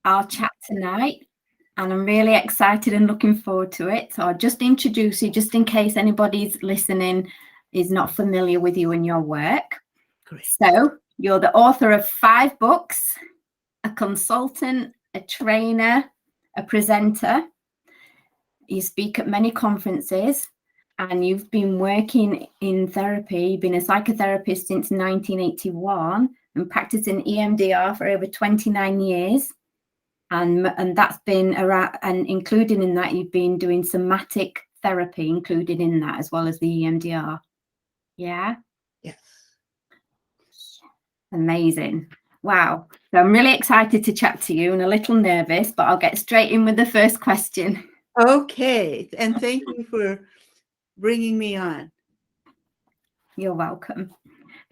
our chat tonight, and I'm really excited and looking forward to it. So I'll just introduce you, just in case anybody's listening is not familiar with you and your work. Great. So you're the author of 5 books, a consultant, a trainer, a presenter. You speak at many conferences, and you've been working in therapy. You've been a psychotherapist since 1981 and practicing EMDR for over 29 years. And that's been around, and including in that, you've been doing somatic therapy included in that, as well as the EMDR. Yeah? Yes. Amazing. Wow. So I'm really excited to chat to you and a little nervous, but I'll get straight in with the first question. Okay. And thank you for bringing me on. You're welcome.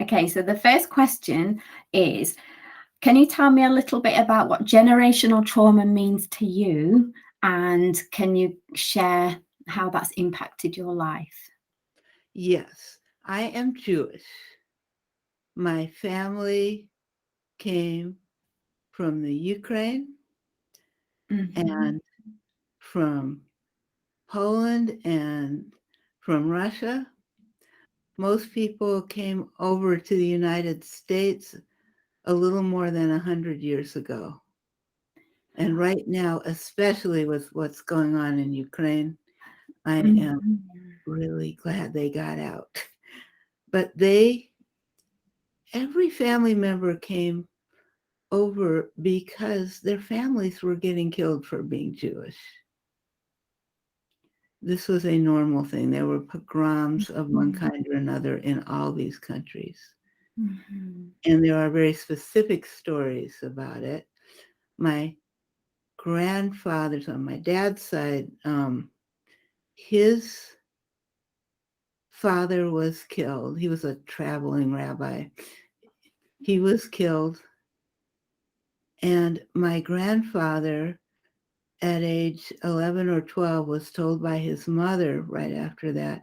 Okay, so the first question is, can you tell me a little bit about what generational trauma means to you? And can you share how that's impacted your life? Yes, I am Jewish. My family came from the Ukraine and from Poland and from Russia. Most people came over to the United States a little more than 100 years ago. And right now, especially with what's going on in Ukraine, I am really glad they got out. But every family member came over because their families were getting killed for being Jewish. This was a normal thing. There were pogroms of one kind or another in all these countries. And there are very specific stories about it. My grandfather's on my dad's side, his father was killed. He was a traveling rabbi. He was killed. And my grandfather, at age 11 or 12, was told by his mother right after that,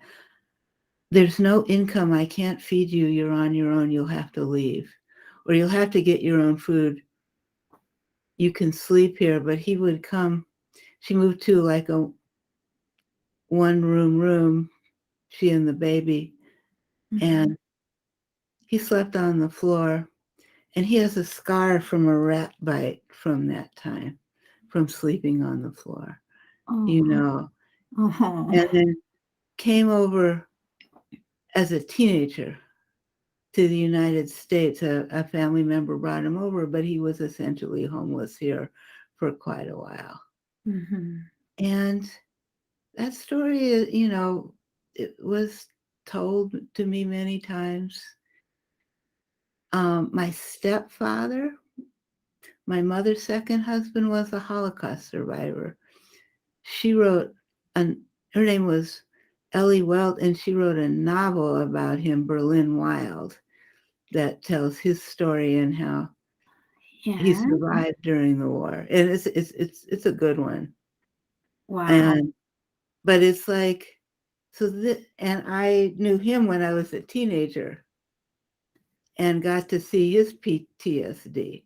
there's no income. I can't feed you. You're on your own. You'll have to leave. Or you'll have to get your own food. You can sleep here. But he would come. She moved to like a one-room, she and the baby. And he slept on the floor. And he has a scar from a rat bite from that time, from sleeping on the floor, you know. And then came over as a teenager to the United States. A family member brought him over, but he was essentially homeless here for quite a while. And that story, you know, it was told to me many times. My stepfather, my mother's second husband, was a Holocaust survivor. She wrote, her name was Ellie Welt, and she wrote a novel about him, Berlin Wild, that tells his story and how he survived during the war. And it's a good one. Wow. But it's like, and I knew him when I was a teenager and got to see his PTSD.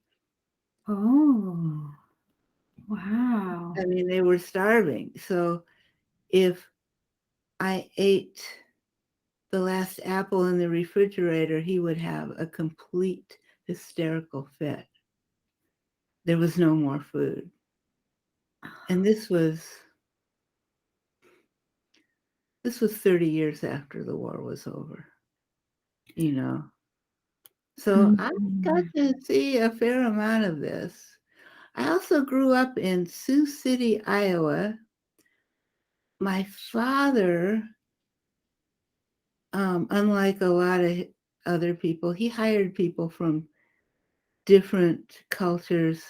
Oh, wow. I mean, they were starving. So if I ate the last apple in the refrigerator, he would have a complete hysterical fit. There was no more food. And this was 30 years after the war was over, you know. So I got to see a fair amount of this. I also grew up in Sioux City, Iowa. My father, unlike a lot of other people, he hired people from different cultures.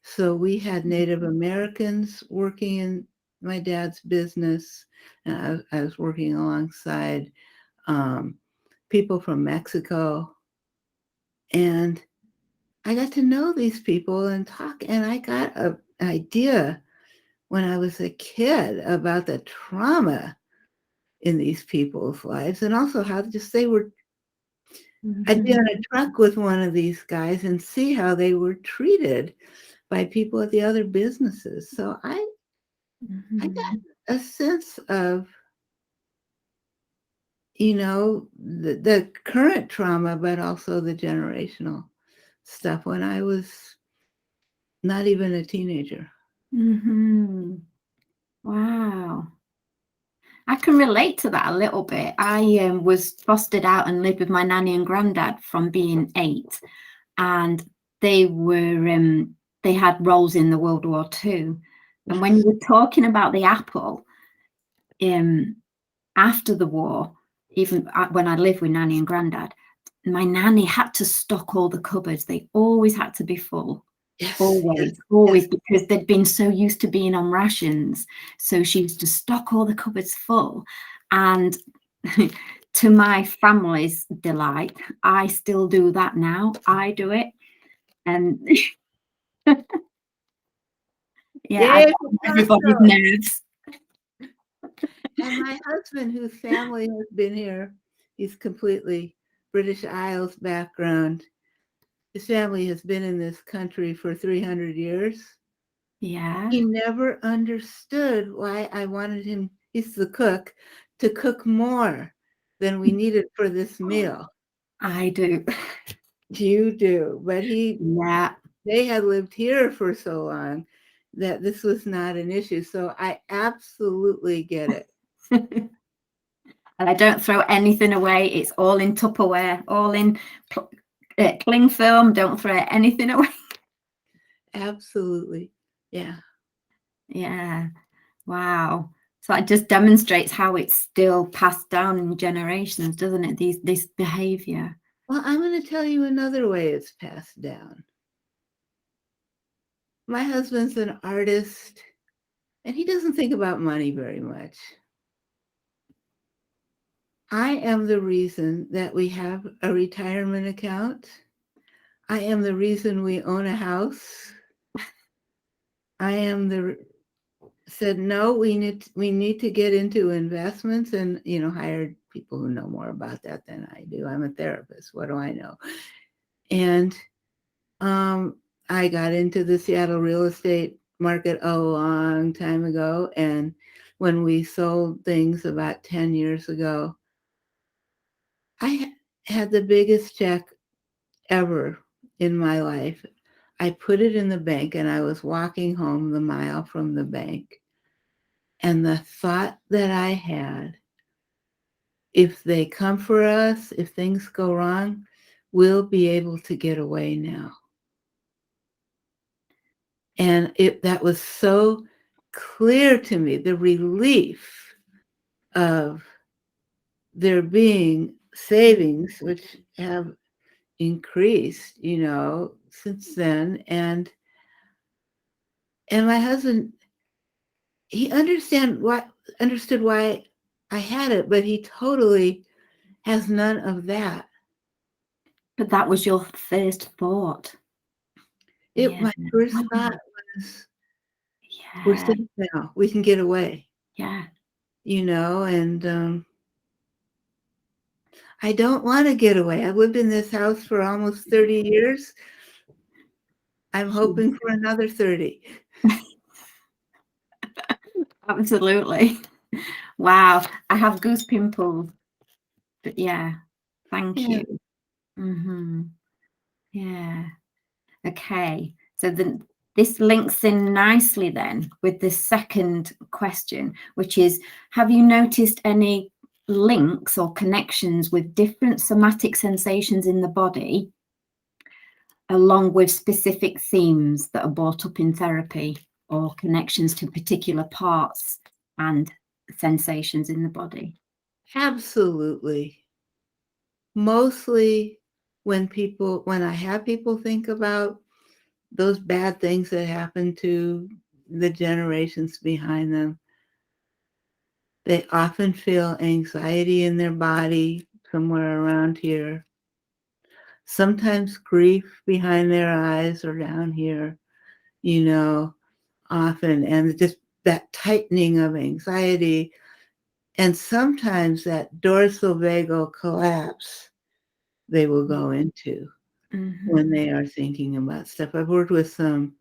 So we had Native Americans working in my dad's business, and I was working alongside people from Mexico. And I got to know these people and talk, and I got an idea when I was a kid about the trauma in these people's lives, and also how just they were I'd be on a truck with one of these guys and see how they were treated by people at the other businesses. So I got a sense of, the current trauma, but also the generational stuff when I was not even a teenager. Wow. I can relate to that a little bit. I was fostered out and lived with my nanny and granddad from being 8, and they were they had roles in the World War II. And when you were talking about the apple, after the war, even when I lived with nanny and granddad, my nanny had to stock all the cupboards. They always had to be full. Yes, always, because they'd been so used to being on rations. So she used to stock all the cupboards full. And to my family's delight, I still do that now. I do it. And I got everybody's nerves. And my husband, whose family has been here, he's completely British Isles background. His family has been in this country for 300 years. Yeah. He never understood why I wanted him, he's the cook, to cook more than we needed for this meal. I do. You do. But they had lived here for so long that this was not an issue. So I absolutely get it. And I don't throw anything away. It's all in Tupperware, all in cling film. Don't throw anything away. Absolutely. Yeah. Yeah. Wow. So it just demonstrates how it's still passed down in generations, doesn't it? This behavior. Well, I'm going to tell you another way it's passed down. My husband's an artist, and he doesn't think about money very much. I am the reason that we have a retirement account. I am the reason we own a house. I am said, no, we need to get into investments and, hire people who know more about that than I do. I'm a therapist. What do I know? And I got into the Seattle real estate market a long time ago. And when we sold things about 10 years ago, I had the biggest check ever in my life. I put it in the bank and I was walking home the mile from the bank. And the thought that I had, if they come for us, if things go wrong, we'll be able to get away now. And that was so clear to me, the relief of there being savings, which have increased, since then. And my husband, he understood why I had it, but he totally has none of that. But that was your first thought. My first thought was, we're safe now. We can get away. Yeah. And I don't want to get away. I've lived in this house for almost 30 years. I'm hoping for another 30. Absolutely. Wow. I have goose pimples. But yeah, thank you. Yeah. Okay. So this links in nicely then with the second question, which is, have you noticed any links or connections with different somatic sensations in the body, along with specific themes that are brought up in therapy, or connections to particular parts and sensations in the body? Absolutely. Mostly when I have people think about those bad things that happened to the generations behind them, they often feel anxiety in their body somewhere around here. Sometimes grief behind their eyes or down here, often. And just that tightening of anxiety. And sometimes that dorsal vagal collapse they will go into when they are thinking about stuff. I've worked with some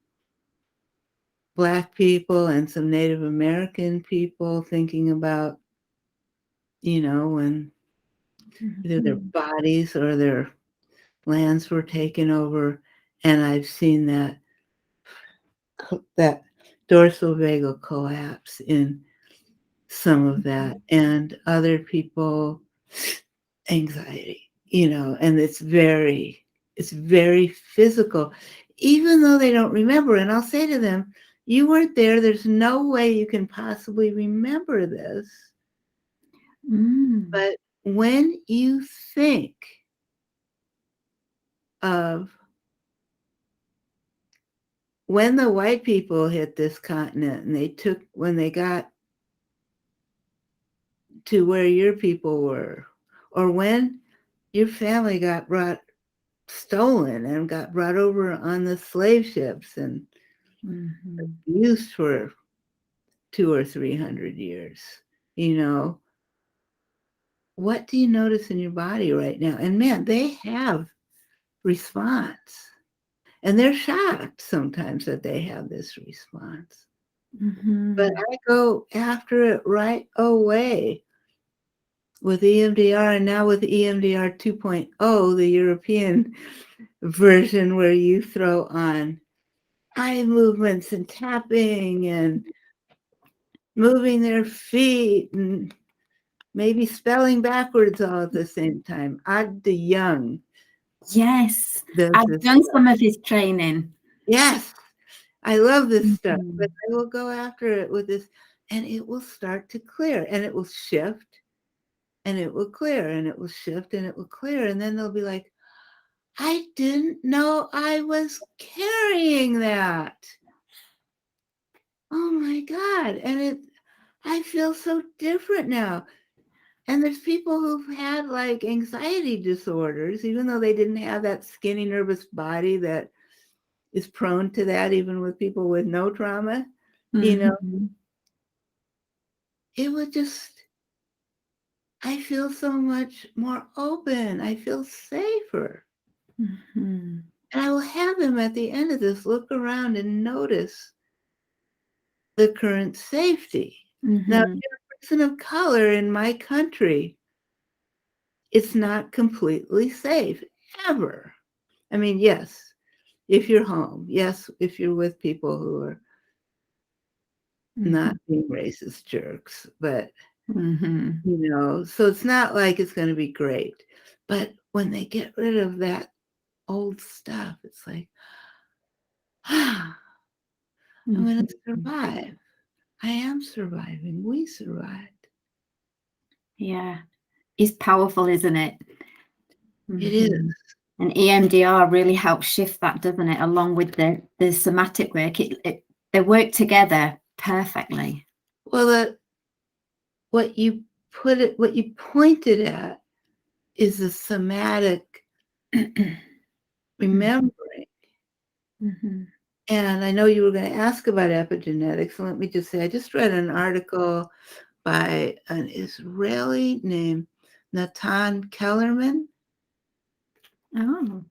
Black people and some Native American people thinking about, when either their bodies or their lands were taken over. And I've seen that dorsal vagal collapse in some of that, and other people anxiety, and it's very physical, even though they don't remember. And I'll say to them, you weren't there. There's no way you can possibly remember this. But when you think of when the white people hit this continent and when they got to where your people were, or when your family got stolen and got brought over on the slave ships and used for 200 or 300 years, what do you notice in your body right now? And man, they have response, and they're shocked sometimes that they have this response. But I go after it right away with EMDR, and now with EMDR 2.0, the European version, where you throw on eye movements and tapping and moving their feet and maybe spelling backwards all at the same time. Ad de Young. Yes, I've done some of his training. Yes, I love this stuff, but I will go after it with this, and it will start to clear, and it will shift, and it will clear, and it will shift, and it will clear, and then they'll be like, I didn't know I was carrying that. Oh my God. And I feel so different now. And there's people who've had like anxiety disorders, even though they didn't have that skinny, nervous body that is prone to that, even with people with no trauma, it would just, I feel so much more open. I feel safer. And I will have them at the end of this look around and notice the current safety. Now, if you're a person of color in my country, it's not completely safe, ever. I mean, yes, if you're home, yes, if you're with people who are not being racist jerks, but, so it's not like it's going to be great. But when they get rid of that old stuff, it's like, I'm going to survive. I am surviving. We survived. Yeah. It's powerful, isn't it? It is. And EMDR really helps shift that, doesn't it? Along with the somatic work, they work together perfectly. Well, what you pointed at is the somatic remembering. And I know you were going to ask about epigenetics. So let me just say, I just read an article by an Israeli named Natan Kellerman. Oh.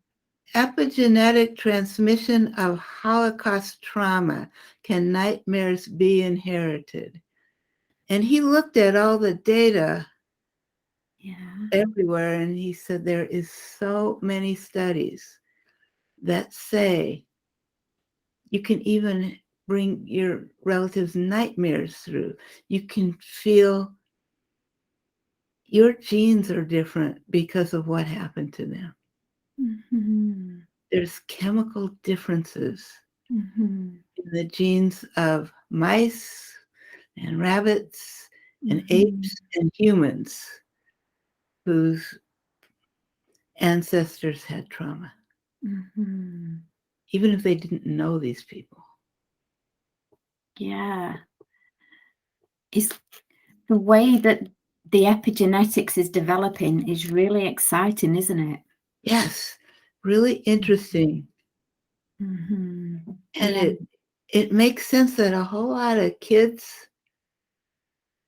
Epigenetic transmission of Holocaust trauma. Can nightmares be inherited? And he looked at all the data everywhere, and he said there is so many studies that say you can even bring your relatives' nightmares through. You can feel your genes are different because of what happened to them. There's chemical differences in the genes of mice and rabbits and apes and humans whose ancestors had trauma, even if they didn't know these people. Yeah. It's the way that the epigenetics is developing is really exciting, isn't it? Yes, really interesting. And it makes sense that a whole lot of kids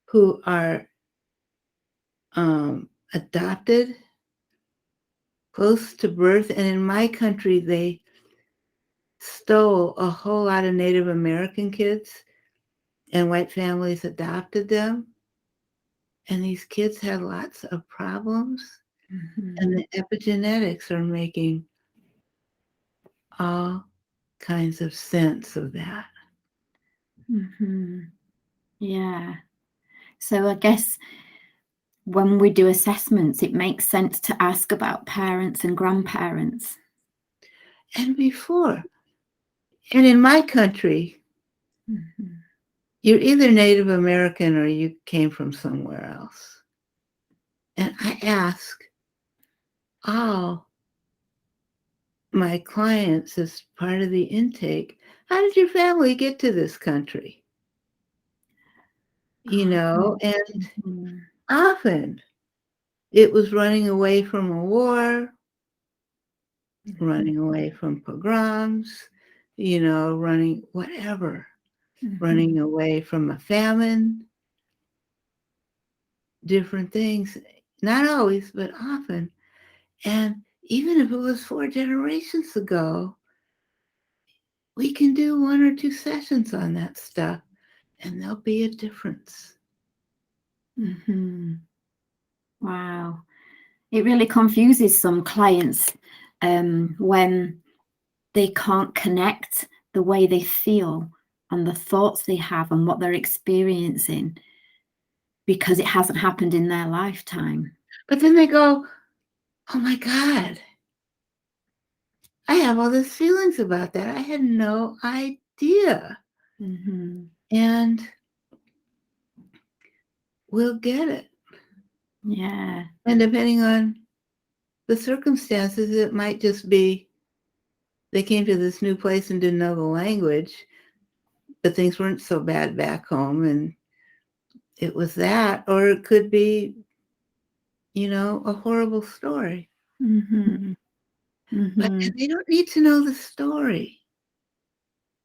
who are adopted close to birth. And in my country, they stole a whole lot of Native American kids, and white families adopted them. And these kids had lots of problems. And the epigenetics are making all kinds of sense of that. Yeah. So I guess when we do assessments, it makes sense to ask about parents and grandparents. And before, and in my country, you're either Native American or you came from somewhere else. And I ask all my clients as part of the intake, how did your family get to this country? You know, and often it was running away from a war, running away from pogroms, you know, running whatever, running away from a famine, different things, not always, but often. And even if it was 4 generations ago, we can do 1 or 2 sessions on that stuff, and there'll be a difference. Wow. It really confuses some clients when they can't connect the way they feel and the thoughts they have and what they're experiencing because it hasn't happened in their lifetime. But then they go, oh my God, I have all these feelings about that. I had no idea. And we'll get it. Yeah. And depending on the circumstances, it might just be they came to this new place and didn't know the language, but things weren't so bad back home, and it was that. Or it could be, you know, a horrible story. But they don't need to know the story.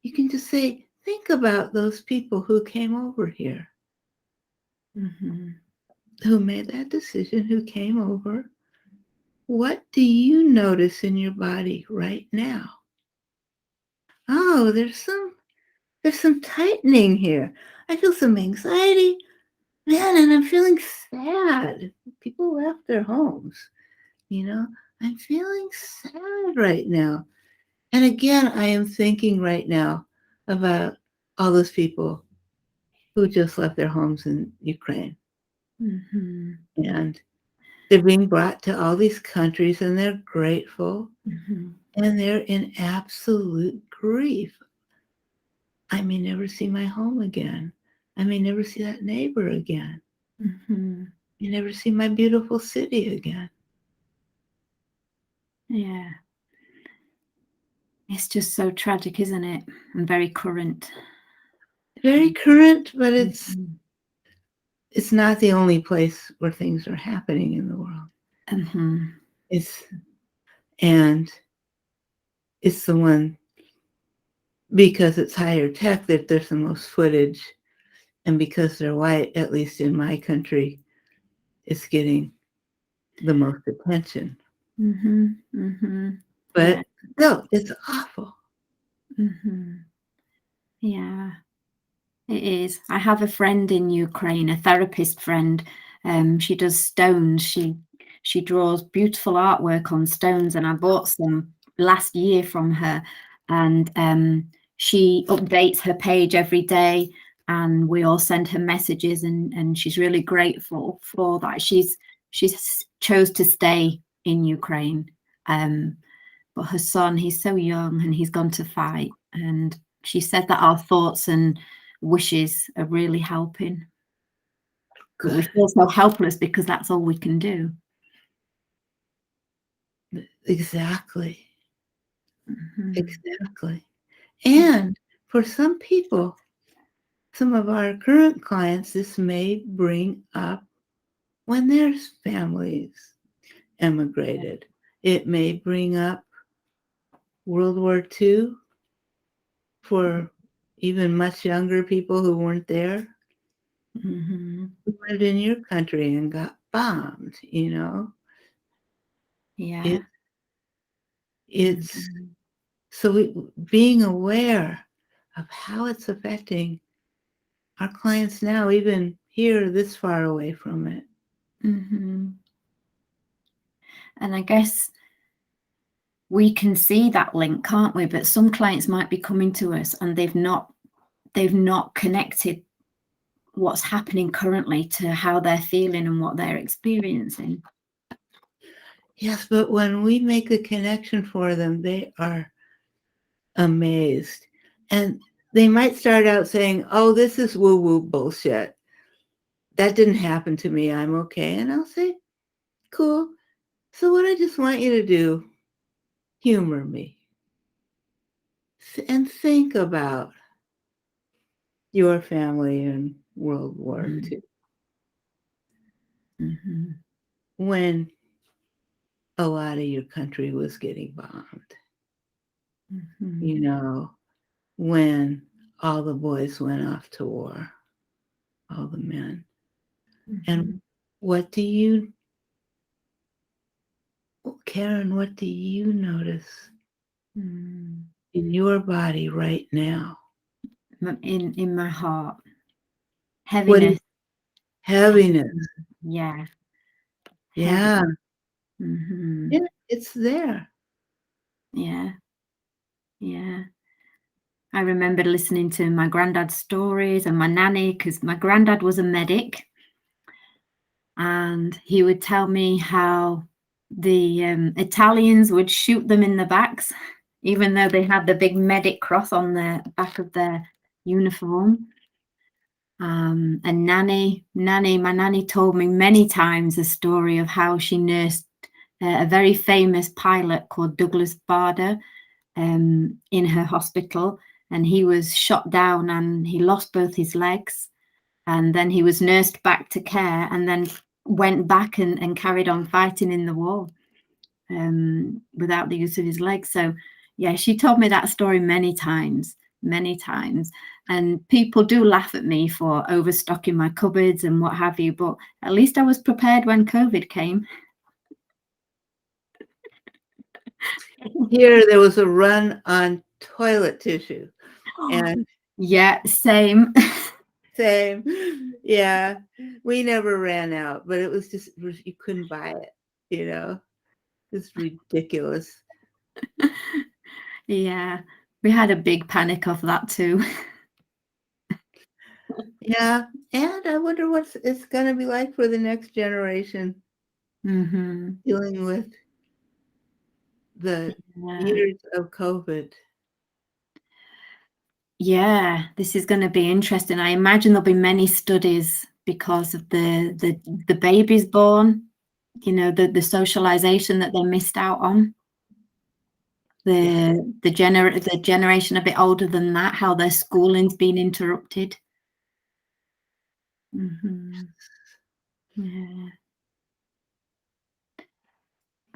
You can just say, think about those people who came over here, who made that decision, who came over. What do you notice in your body right now? Oh, there's some tightening here. I feel some anxiety, man, and I'm feeling sad. People left their homes, you know. I'm feeling sad right now. And again, I am thinking right now about all those people who just left their homes in Ukraine. And they're being brought to all these countries, and they're grateful, and they're in absolute grief. I may never see my home again. I may never see that neighbor again. I never see my beautiful city again. Yeah. It's just so tragic, isn't it? And very current. Very current, but it's not the only place where things are happening in the world. It's the one, because it's higher tech, that there's the most footage, and because they're white, at least in my country, it's getting the most attention. But no, it's awful. Yeah, it is. I have a friend in Ukraine, a therapist friend. She does stones. She draws beautiful artwork on stones, and I bought some last year from her. And she updates her page every day, and we all send her messages, and she's really grateful for that. She's chose to stay in Ukraine, but her son, he's so young and he's gone to fight. And she said that our thoughts and wishes are really helping. But we feel so helpless because that's all we can do. Exactly. Exactly. And for some people, some of our current clients, this may bring up when their families emigrated. It may bring up World War II for even much younger people who weren't there, who lived in your country and got bombed, you know. Yeah. It's so being aware of how it's affecting our clients now, even here this far away from it. And I guess we can see that link, can't we? But some clients might be coming to us and they've not connected what's happening currently to how they're feeling and what they're experiencing. Yes, but when we make the connection for them, they are amazed. And they might start out saying, oh, this is woo-woo bullshit. That didn't happen to me. I'm okay. And I'll say, cool. So what I just want you to do, humor me. And think about your family in World War II. When a lot of your country was getting bombed. You know, when all the boys went off to war, all the men. And what do you, Karen, what do you notice in your body right now? In my heart. Heaviness. Heaviness. Yeah. Yeah. Mm-hmm. Yeah, it's there. Yeah. Yeah. I remember listening to my granddad's stories and my nanny, because my granddad was a medic. And he would tell me how the Italians would shoot them in the backs, even though they had the big medic cross on the back of their uniform. And my nanny told me many times a story of how she nursed a very famous pilot called Douglas Bader in her hospital, and he was shot down and he lost both his legs, and then he was nursed back to care and then went back and carried on fighting in the war without the use of his legs. So yeah, she told me that story many times. And people do laugh at me for overstocking my cupboards and what have you, but at least I was prepared when COVID came. Here, there was a run on toilet tissue. And yeah, same. Same. Yeah. We never ran out, but it was just, you couldn't buy it, you know? It's ridiculous. Yeah. We had a big panic of that too. Yeah. And I wonder what it's going to be like for the next generation dealing with the years of COVID. Yeah, this is going to be interesting. I imagine there'll be many studies because of the babies born, you know, the socialization that they missed out on. The generation a bit older than that, how their schooling's been interrupted. Yeah.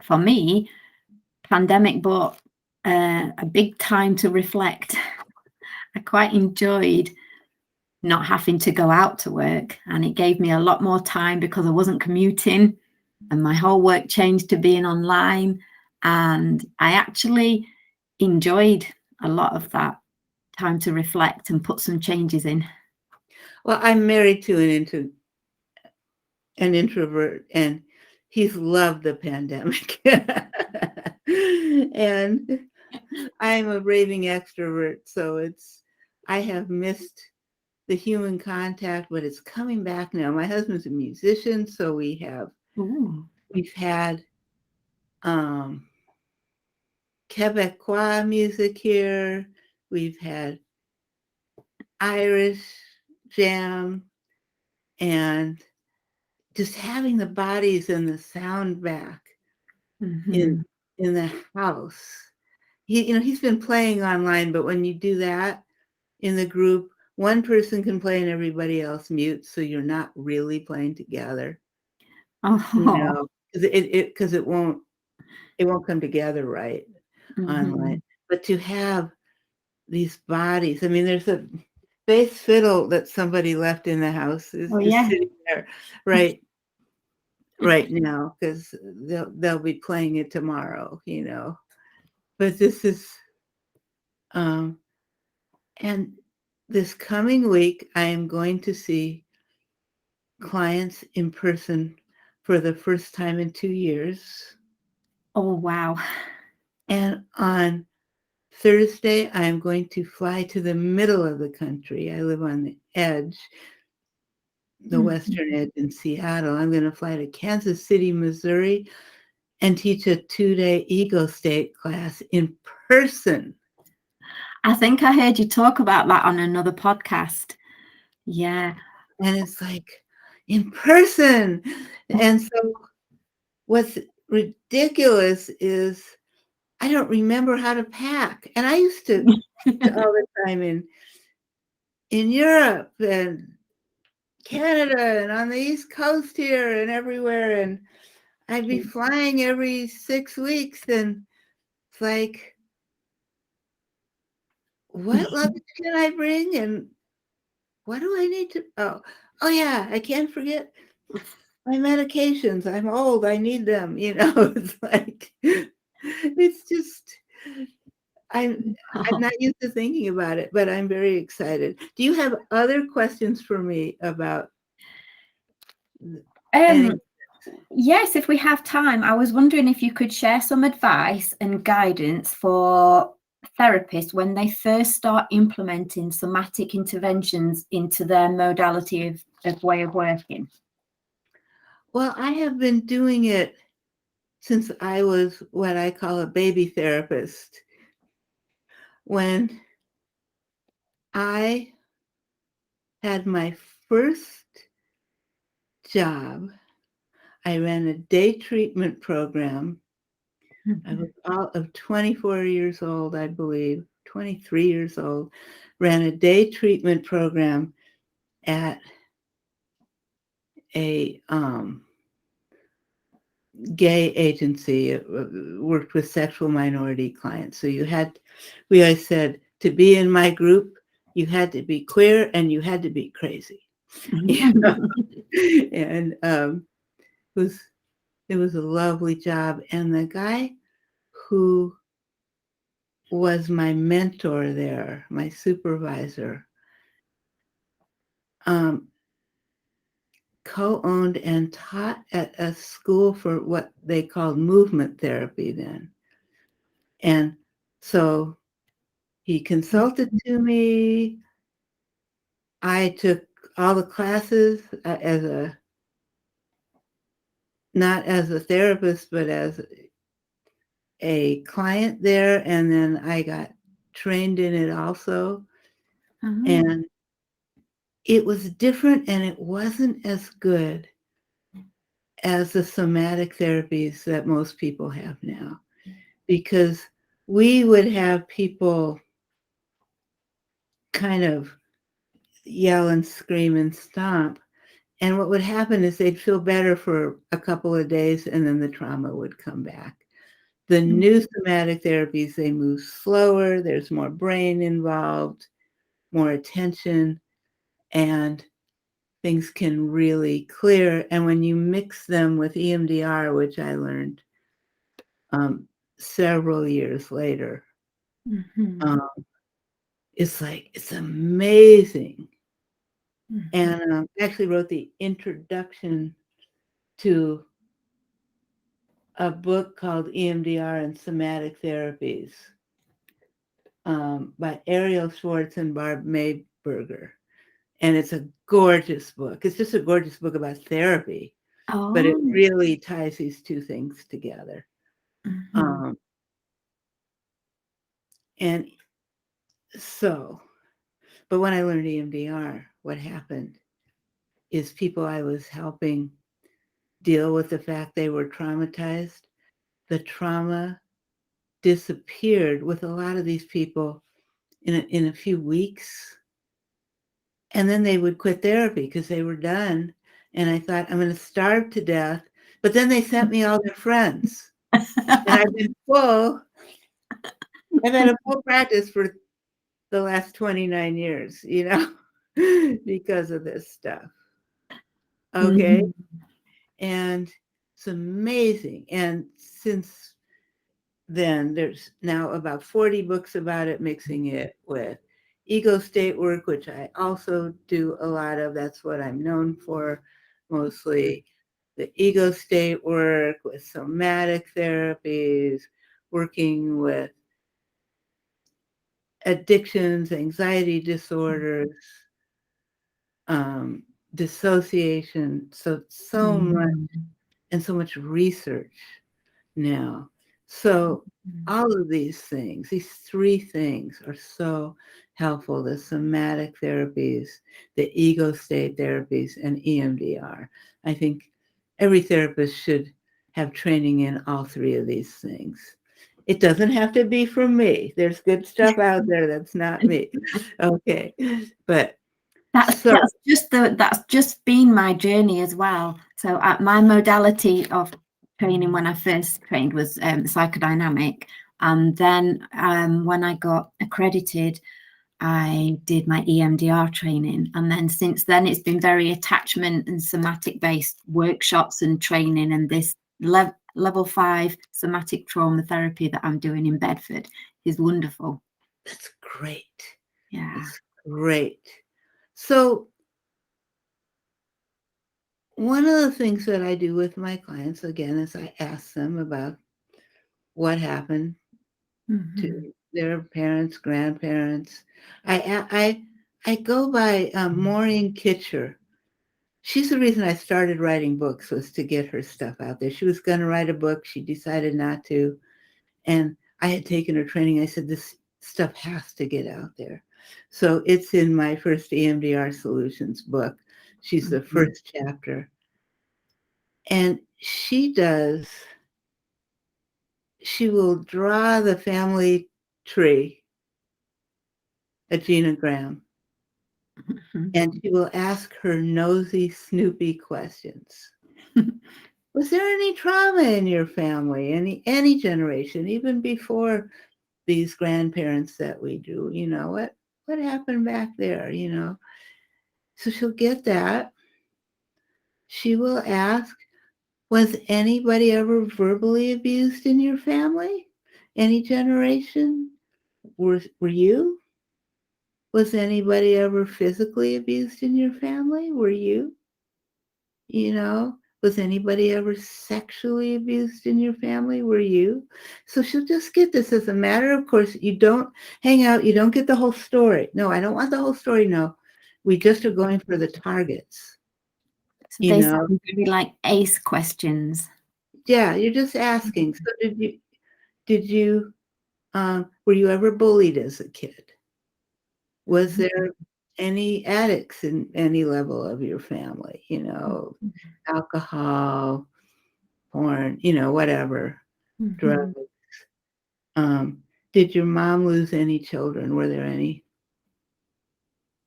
For me, pandemic brought a big time to reflect. I quite enjoyed not having to go out to work, and it gave me a lot more time because I wasn't commuting and my whole work changed to being online, and I actually enjoyed a lot of that time to reflect and put some changes in. Well, I'm married to an introvert, and he's loved the pandemic. And I'm a raving extrovert, so I have missed the human contact, but it's coming back now. My husband's a musician, so we've had Quebecois music here. We've had Irish jam, and just having the bodies and the sound back in the house. He's been playing online, but when you do that in the group, one person can play and everybody else mutes, so you're not really playing together. Because it won't come together right online. But to have these bodies, I mean, there's a bass fiddle that somebody left in the house is just sitting there right now, because they'll be playing it tomorrow, But this is, and this coming week, I am going to see clients in person for the first time in 2 years. Oh, wow. And on Thursday, I am going to fly to the middle of the country. I live on the edge, the western edge in Seattle. I'm going to fly to Kansas City, Missouri, and teach a 2-day ego state class in person. I think I heard you talk about that on another podcast. Yeah. And it's like in person. And so what's ridiculous is I don't remember how to pack. And I used to all the time in Europe and Canada and on the East Coast here and everywhere. And I'd be flying every 6 weeks. And it's like, what luggage can I bring? And what do I need to? Oh yeah, I can't forget my medications. I'm old. I need them. It's like, it's just, I'm not used to thinking about it, but I'm very excited. Do you have other questions for me about any? Yes, if we have time, I was wondering if you could share some advice and guidance for therapists when they first start implementing somatic interventions into their modality of way of working? Well, I have been doing it since I was what I call a baby therapist. When I had my first job, I ran a day treatment program. I was out of 24 years old, I believe, 23 years old, ran a day treatment program at a gay agency. It worked with sexual minority clients. So we always said, to be in my group, you had to be queer and you had to be crazy. And it was a lovely job. And the guy who was my mentor there, my supervisor, co-owned and taught at a school for what they called movement therapy then. And so he consulted to me. I took all the classes not as a therapist, but as a client there. And then I got trained in it also. And it was different and it wasn't as good as the somatic therapies that most people have now, because we would have people kind of yell and scream and stomp. And what would happen is they'd feel better for a couple of days and then the trauma would come back. The new somatic therapies, they move slower, there's more brain involved, more attention, and things can really clear. And when you mix them with EMDR, which I learned several years later, it's amazing. And I actually wrote the introduction to a book called EMDR and Somatic Therapies by Ariel Schwartz and Barb Mayberger. And it's a gorgeous book. It's just a gorgeous book about therapy, but it really ties these two things together. And so, but when I learned EMDR, what happened is people I was helping deal with the fact they were traumatized. The trauma disappeared with a lot of these people in a few weeks. And then they would quit therapy because they were done. And I thought, I'm going to starve to death. But then they sent me all their friends. And I've been full. I've had a full practice for the last 29 years, because of this stuff. Okay. And it's amazing. And since then there's now about 40 books about it, mixing it with ego state work, which I also do a lot of. That's what I'm known for, mostly the ego state work with somatic therapies, working with addictions, anxiety disorders, dissociation. So much, and so much research now. So all of these things, these three things are so helpful: the somatic therapies, the ego state therapies, and EMDR. I think every therapist should have training in all three of these things. It doesn't have to be from me. There's good stuff out there that's not me. Okay. But That's just been my journey as well. So my modality of training when I first trained was psychodynamic, and then when I got accredited, I did my EMDR training, and then since then it's been very attachment and somatic based workshops and training, and this level 5 somatic trauma therapy that I'm doing in Bedford is wonderful. That's great. Yeah. That's great. So one of the things that I do with my clients, again, is I ask them about what happened to their parents, grandparents. I go by Maureen Kitcher. She's the reason I started writing books, was to get her stuff out there. She was going to write a book. She decided not to. And I had taken her training. I said, this stuff has to get out there. So it's in my first EMDR Solutions book. She's the first chapter. And she will draw the family tree, a genogram, and she will ask her nosy, snoopy questions. Was there any trauma in your family, any generation, even before these grandparents that we do? You know, what happened back there, you know? So she'll get that. She will ask, was anybody ever verbally abused in your family? Any generation? Were you? Was anybody ever physically abused in your family? Were you? You know, was anybody ever sexually abused in your family? Were you? So she'll just get this as a matter of course. You don't hang out. You don't get the whole story. No, I don't want the whole story. No, we just are going for the targets. So they sound really like ACE questions. Yeah, you're just asking. So did you were you ever bullied as a kid? Was there any addicts in any level of your family? You know, alcohol, porn, you know, whatever, drugs. Did your mom lose any children? Were there any?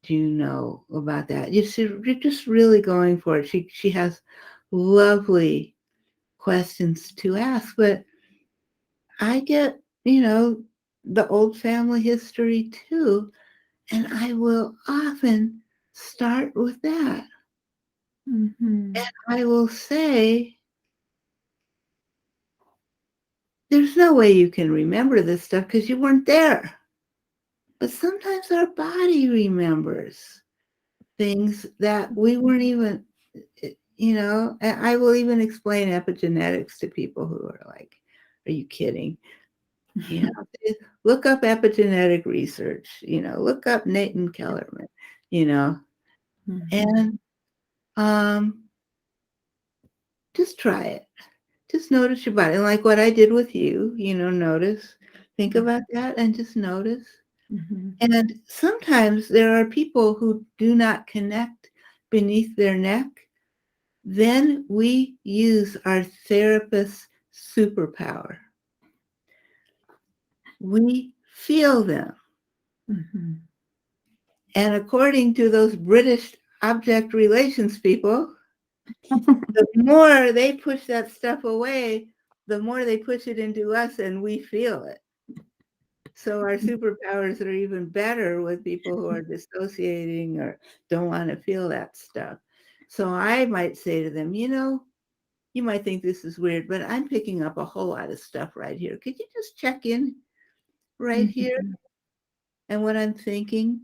Do you know about that? You're just really going for it. She has lovely questions to ask, but I get, you know, the old family history too, and I will often start with that. And I will say, there's no way you can remember this stuff because you weren't there. But sometimes our body remembers things that we weren't even, you know. And I will even explain epigenetics to people who are like, are you kidding? You know, look up epigenetic research, you know, look up Nathan Kellerman, you know, and just try it. Just notice your body. And like what I did with you, you know, notice, think about that and just notice. And sometimes there are people who do not connect beneath their neck. Then we use our therapist's superpower. We feel them. And according to those British object relations people, the more they push that stuff away, the more they push it into us and we feel it. So our superpowers are even better with people who are dissociating or don't want to feel that stuff. So I might say to them, you know, you might think this is weird, but I'm picking up a whole lot of stuff right here. Could you just check in right here? And what I'm thinking,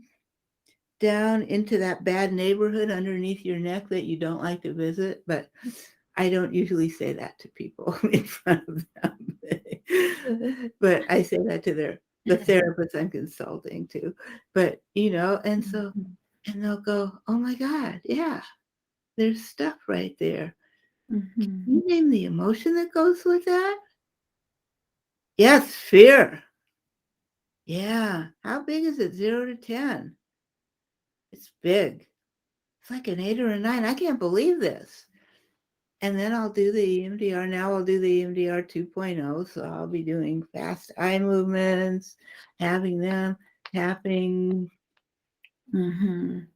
down into that bad neighborhood underneath your neck that you don't like to visit, but I don't usually say that to people in front of them. But I say that to the therapists I'm consulting to. But and so and they'll go, oh my God, yeah, there's stuff right there. Can you name the emotion that goes with that? Yes, fear. Yeah. How big is it? 0 to 10. It's big. It's like an 8 or a 9. I can't believe this. And then I'll do the EMDR. Now I'll do the EMDR 2.0. So I'll be doing fast eye movements, having them tapping, doing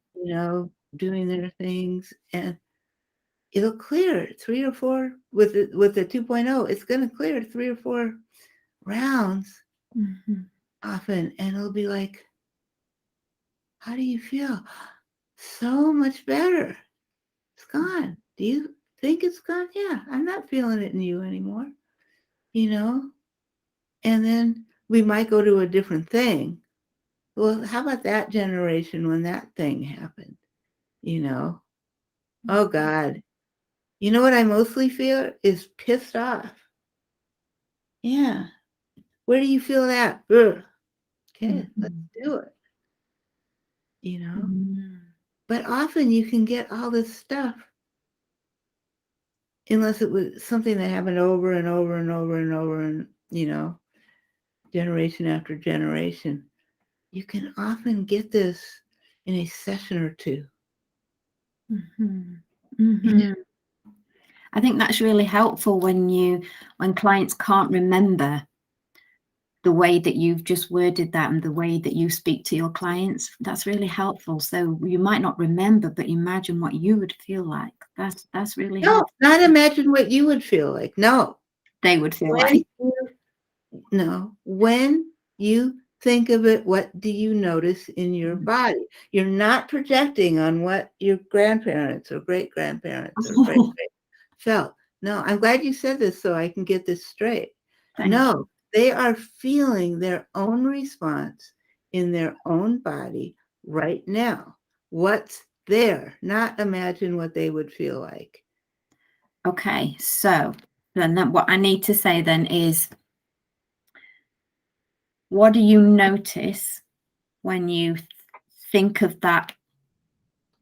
their things. And it'll clear 3 or 4 with the 2.0. It's going to clear 3 or 4 rounds often. And it'll be like, how do you feel? So much better. It's gone. Do you think it's gone? Yeah, I'm not feeling it in you anymore. And then we might go to a different thing. Well, how about that generation when that thing happened? Oh God. You know what I mostly feel is pissed off. Yeah. Where do you feel that? Ugh. Okay, let's do it. But often you can get all this stuff, unless it was something that happened over and over and over and over and, generation after generation. You can often get this in a session or two. I think that's really helpful when clients can't remember the way that you've just worded that and the way that you speak to your clients. That's really helpful. So you might not remember, but imagine what you would feel like. That's really helpful. Not imagine what you would feel like. No. They would feel like. No. When you think of it, what do you notice in your body? You're not projecting on what your grandparents or great-grandparents or great-great felt. No, I'm glad you said this so I can get this straight. No, they are feeling their own response in their own body right now. What's there? Not imagine what they would feel like. Okay, so then what I need to say then is, what do you notice when you think of that?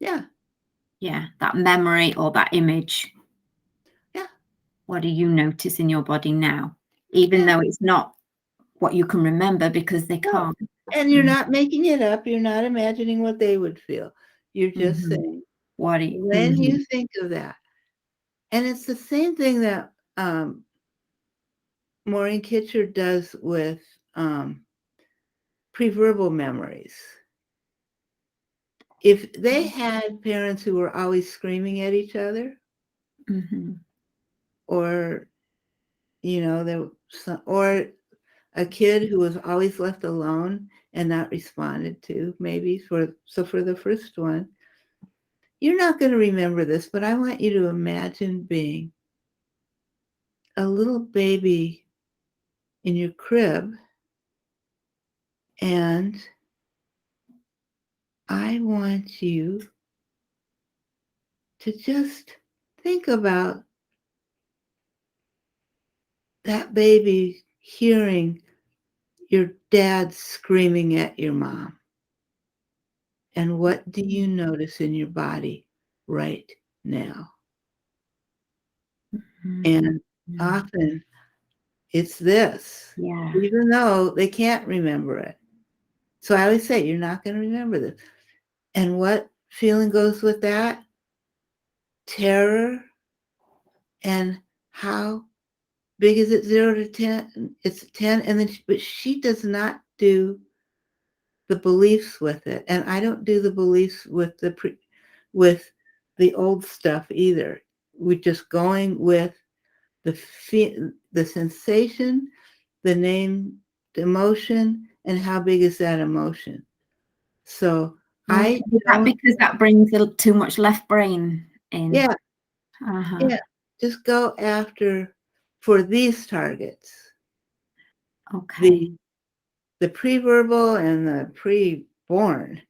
Yeah, that memory or that image. Yeah. What do you notice in your body now? Even though it's not what you can remember, because they can't. And you're not making it up. You're not imagining what they would feel. You're just saying, when you think of that. And it's the same thing that Maureen Kitcher does with preverbal memories. If they had parents who were always screaming at each other, or or a kid who was always left alone and not responded to, maybe for the first one, you're not going to remember this, but I want you to imagine being a little baby in your crib, and I want you to just think about that baby hearing your dad screaming at your mom. And what do you notice in your body right now? And often it's this, even though they can't remember it. So I always say, you're not going to remember this. And what feeling goes with that? Terror. And how big is it? 0 to 10? It's 10. And then, but she does not do the beliefs with it. And I don't do the beliefs with the old stuff either. We're just going with the sensation, the name, the emotion, and how big is that emotion. So because that brings too much left brain in. Yeah. just go after for these targets. Okay. The pre-verbal and the pre-born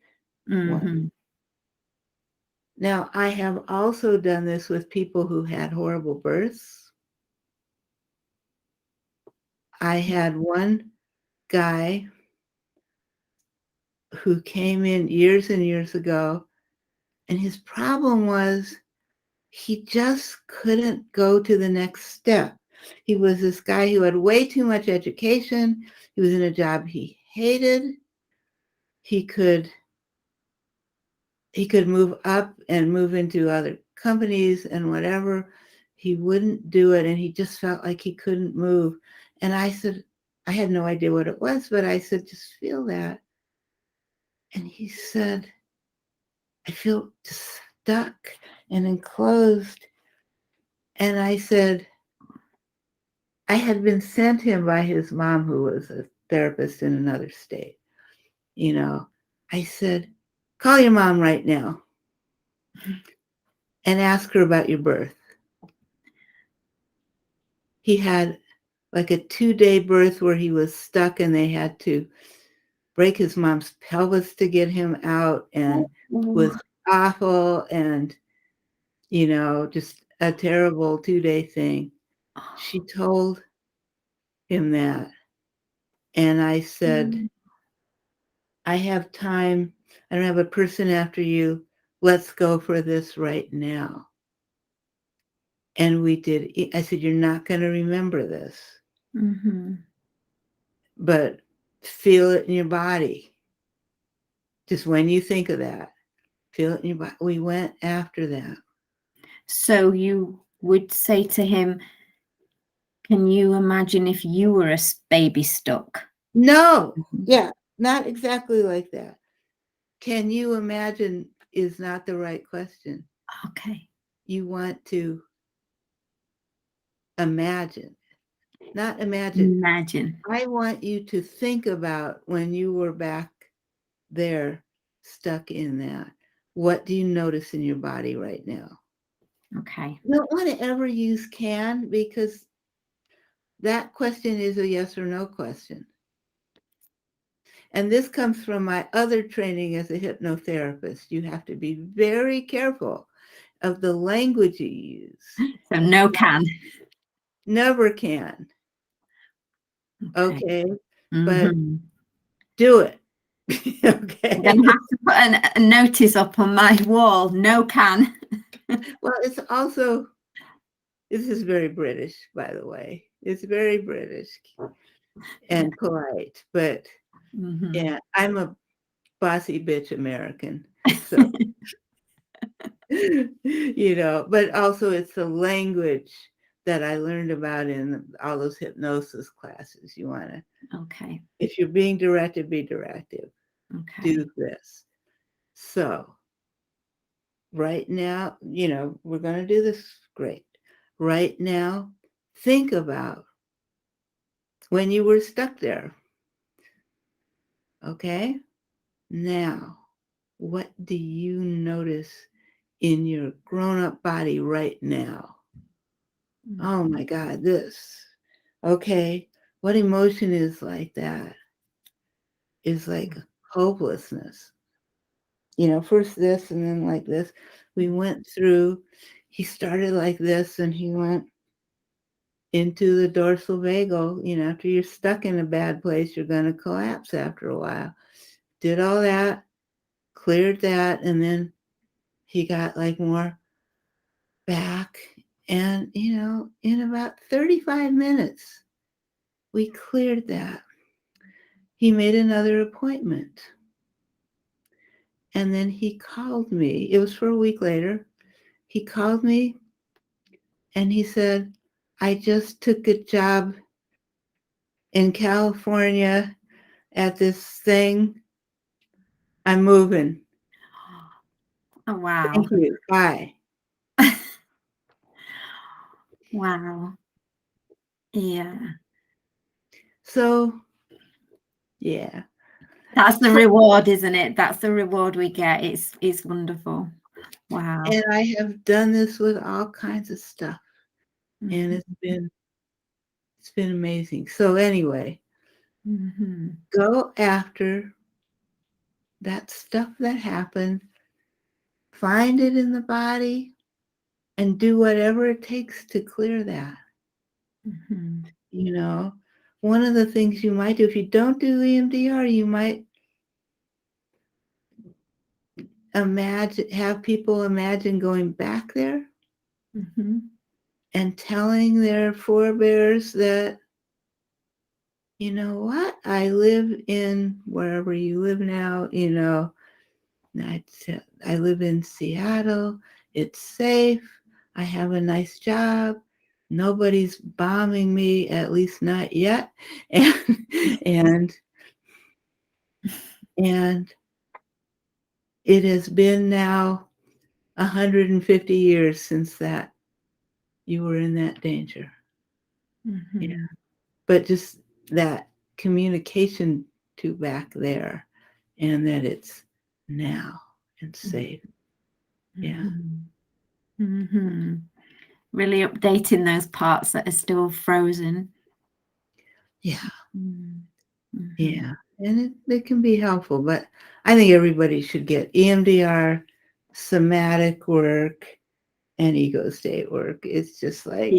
one. Now, I have also done this with people who had horrible births. I had one guy who came in years and years ago, and his problem was he just couldn't go to the next step. He was this guy who had way too much education. He was in a job he hated. He could move up and move into other companies and whatever. He wouldn't do it, and he just felt like he couldn't move. And I said, I had no idea what it was, but I said, just feel that. And he said, I feel just stuck and enclosed. And I said, I had been sent him by his mom, who was a therapist in another state. You know, I said, call your mom right now and ask her about your birth. He had like a 2-day birth where he was stuck and they had to break his mom's pelvis to get him out, and was awful, and, you know, just a terrible 2-day thing. She told him that. And I said, I have time. I don't have a person after you. Let's go for this right now. And we did. I said, you're not going to remember this, but feel it in your body. Just when you think of that, feel it in your body. We went after that. So you would say to him, can you imagine if you were a baby stuck? No, yeah, not exactly like that. Can you imagine is not the right question. Okay. You want to imagine, not imagine. Imagine. I want you to think about when you were back there, stuck in that. What do you notice in your body right now? Okay. You don't want to ever use can, because that question is a yes or no question. And this comes from my other training as a hypnotherapist. You have to be very careful of the language you use. So no can. Never can. Okay. But do it. Okay. I'm going to have to put a notice up on my wall. No can. Well, it's also, this is very British, by the way. It's very British and polite, but yeah, I'm a bossy bitch American. So, you know, but also it's the language that I learned about in all those hypnosis classes. You want to, Okay. if you're being directed, be directive. Okay. Do this. So right now, you know, we're going to do this. Great. Right now, think about when you were stuck there. Okay. Now, what do you notice in your grown-up body right now? Oh my God, this. Okay. What emotion is like that? Is like hopelessness. You know, first this and then like this. We went through, he started like this and he went into the dorsal vagal. You know, after you're stuck in a bad place, you're going to collapse after a while. Did all that, cleared that, and then he got like more back. And, you know, in about 35 minutes, we cleared that. He made another appointment. And then he called me. It was for a week later. He called me and he said, I just took a job in California at this thing. I'm moving. Oh, wow. Thank you. Bye. Wow. Yeah. So, yeah. That's the reward, isn't it? That's the reward we get. It's wonderful. Wow. And I have done this with all kinds of stuff. and it's been amazing. So anyway, go after that stuff that happened, find it in the body, and do whatever it takes to clear that. You know, one of the things you might do, if you don't do EMDR, you might have people imagine going back there and telling their forebears that, you know what, I live in wherever you live now, you know, I live in Seattle, it's safe, I have a nice job, nobody's bombing me, at least not yet, and it has been now 150 years since that you were in that danger. Yeah. But just that communication to back there, and that it's now and safe. Yeah. Really updating those parts that are still frozen. Yeah. Yeah. And it can be helpful, but I think everybody should get EMDR, somatic work, and ego state work. It's just like,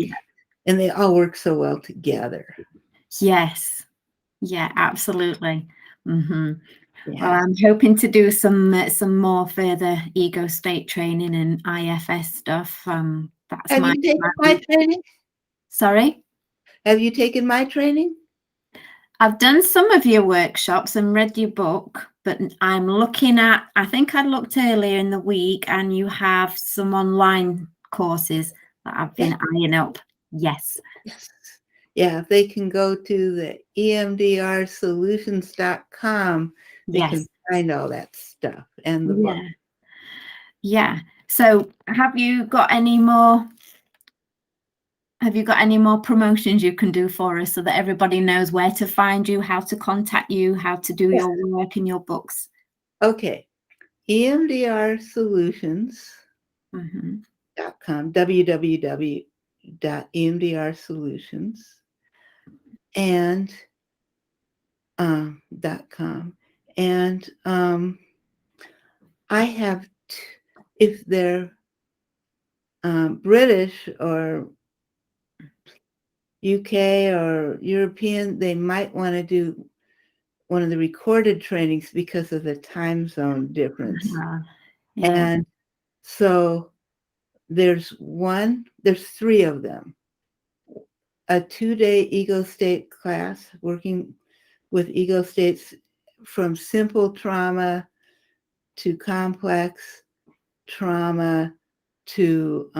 and they all work so well together. Yes. Yeah, absolutely. Yeah. Well, I'm hoping to do some more further ego state training and IFS stuff. That's Have you taken my training? Sorry? Have you taken my training? I've done some of your workshops and read your book, but I'm looking at, I think I looked earlier in the week, and you have some online courses that I've been eyeing up. Yes. Yeah, they can go to the emdrsolutions.com. They can find all that stuff and the book. Yeah. So have you got any more promotions you can do for us so that everybody knows where to find you, how to contact you, how to do your work in your books? Okay. emdrsolutions.com, www.emdrsolutions and .com. And I have, if they're British or UK or European, they might want to do one of the recorded trainings because of the time zone difference. And so there's three of them. A 2-day ego state class working with ego states from simple trauma to complex trauma to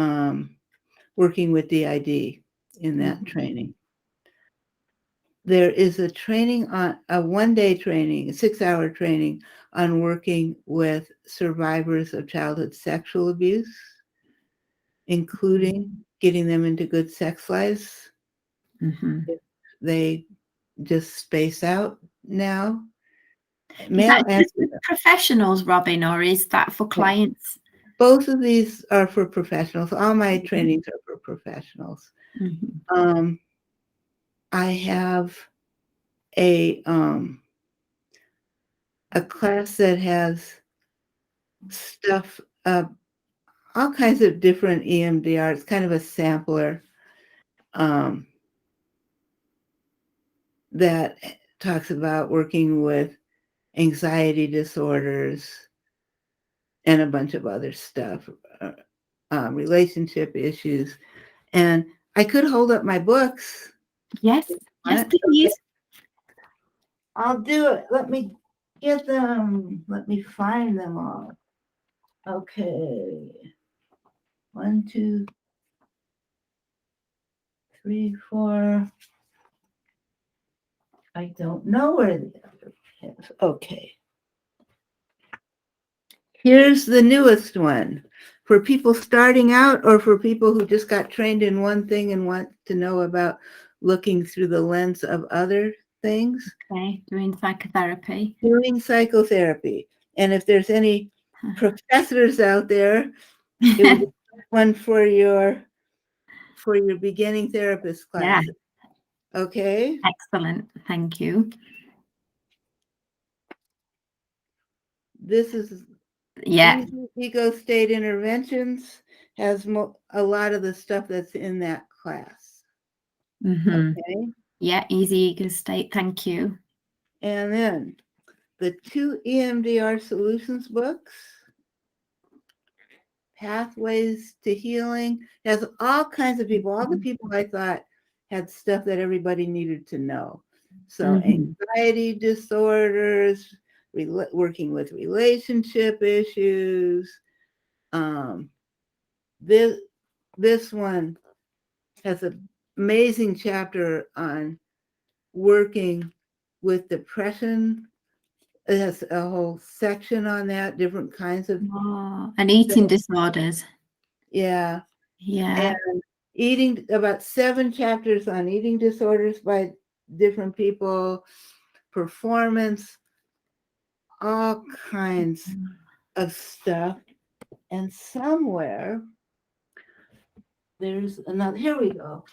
working with DID in that training. There is a training on a 1-day training, a 6-hour training on working with survivors of childhood sexual abuse, including getting them into good sex lives. If they just space out now. Is that just with professionals, Robin, or is that for clients? Both of these are for professionals. All my trainings are for professionals. I have a class that has stuff, all kinds of different EMDR. It's kind of a sampler that talks about working with anxiety disorders and a bunch of other stuff, relationship issues. And I could hold up my books. Yes, please. I'll do it. Let me get them. Let me find them all. Okay. 1, 2, 3, 4. I don't know where the other is. Okay. Here's the newest one for people starting out or for people who just got trained in one thing and want to know about looking through the lens of other things. Okay, doing psychotherapy. Doing psychotherapy. And if there's any professors out there, it would be one for your for your beginning therapist Yeah. classes. Okay. Excellent. Thank you. This is Yeah. Easy Ego State Interventions, has a lot of the stuff that's in that class. Okay. Yeah, Easy Ego State. Thank you. And then the 2 EMDR Solutions books, Pathways to Healing, has all kinds of people, all the people I thought had stuff that everybody needed to know. So anxiety disorders, working with relationship issues. This one has an amazing chapter on working with depression. It has a whole section on that, different kinds of and eating disorders. Yeah. Yeah. And eating, about 7 chapters on eating disorders by different people, performance, all kinds of stuff. And somewhere there's another, here we go.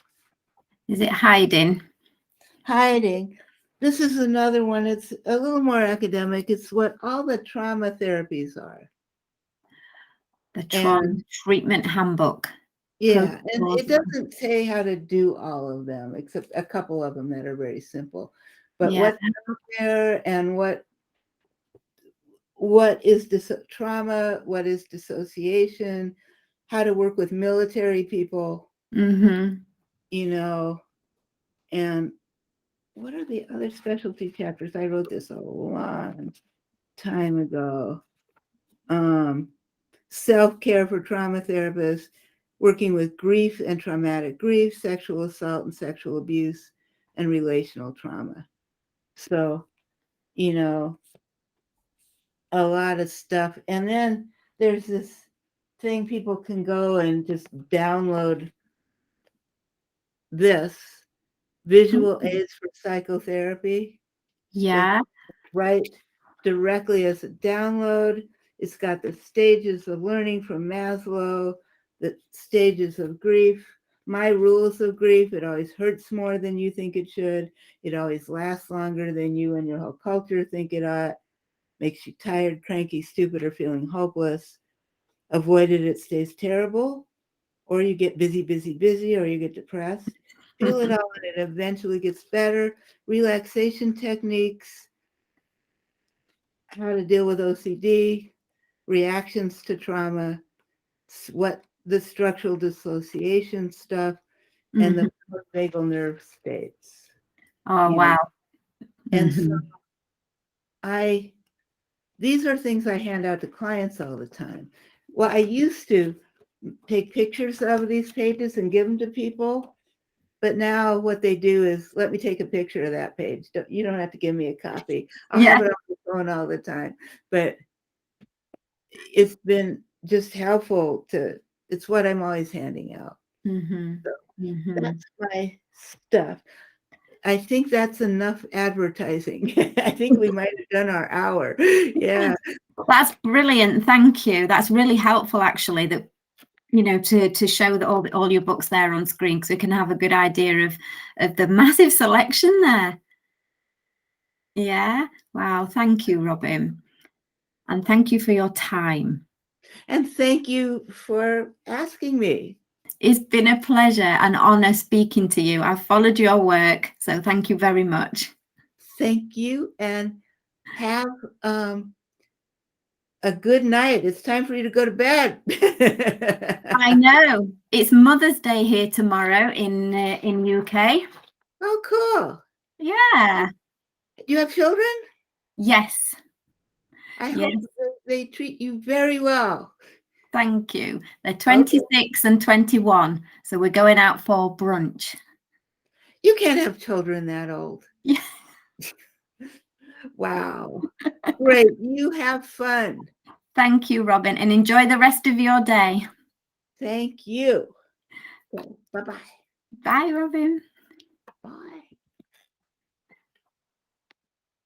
Is it hiding? Hiding. This is another one. It's a little more academic. It's what all the trauma therapies are. The Trauma Treatment Handbook. Yeah, and it doesn't say how to do all of them, except a couple of them that are very simple. But what's out there, and what is trauma, what is dissociation, how to work with military people, you know, and what are the other specialty chapters? I wrote this a long time ago. Self-care for trauma therapists, working with grief and traumatic grief, sexual assault and sexual abuse, and relational trauma. So, you know, a lot of stuff. And then there's this thing people can go and just download this, Visual Aids for Psychotherapy. Yeah. Right directly as a download. It's got the stages of learning from Maslow, the stages of grief, my rules of grief. It always hurts more than you think it should. It always lasts longer than you and your whole culture think it ought. Makes you tired, cranky, stupid, or feeling hopeless. Avoid it, it stays terrible. Or you get busy, or you get depressed. Feel it all and it eventually gets better. Relaxation techniques, how to deal with OCD, reactions to trauma, what the structural dissociation stuff, and the vagal nerve states. Oh, wow. And so these are things I hand out to clients all the time. Well, I used to take pictures of these pages and give them to people, but now what they do is, let me take a picture of that page. You don't have to give me a copy. I'll have it on the phone all the time. But it's been just helpful it's what I'm always handing out. So that's my stuff. I think that's enough advertising. I think we might have done our hour. Yeah. That's brilliant. Thank you. That's really helpful, actually, that, you know, to show that all your books there on screen, so we can have a good idea of the massive selection there. Yeah. Wow. Thank you, Robin. And thank you for your time. And thank you for asking me. It's been a pleasure and honor speaking to you. I've followed your work, so thank you very much. Thank you, and have a good night. It's time for you to go to bed. I know. It's Mother's Day here tomorrow in UK. Oh, cool. Yeah. You have children? Yes. I hope they treat you very well. Thank you. They're 26 and 21, so we're going out for brunch. You can't have children that old. Yeah. Wow. Great. You have fun. Thank you, Robin, and enjoy the rest of your day. Thank you. Okay, bye-bye. Bye, Robin.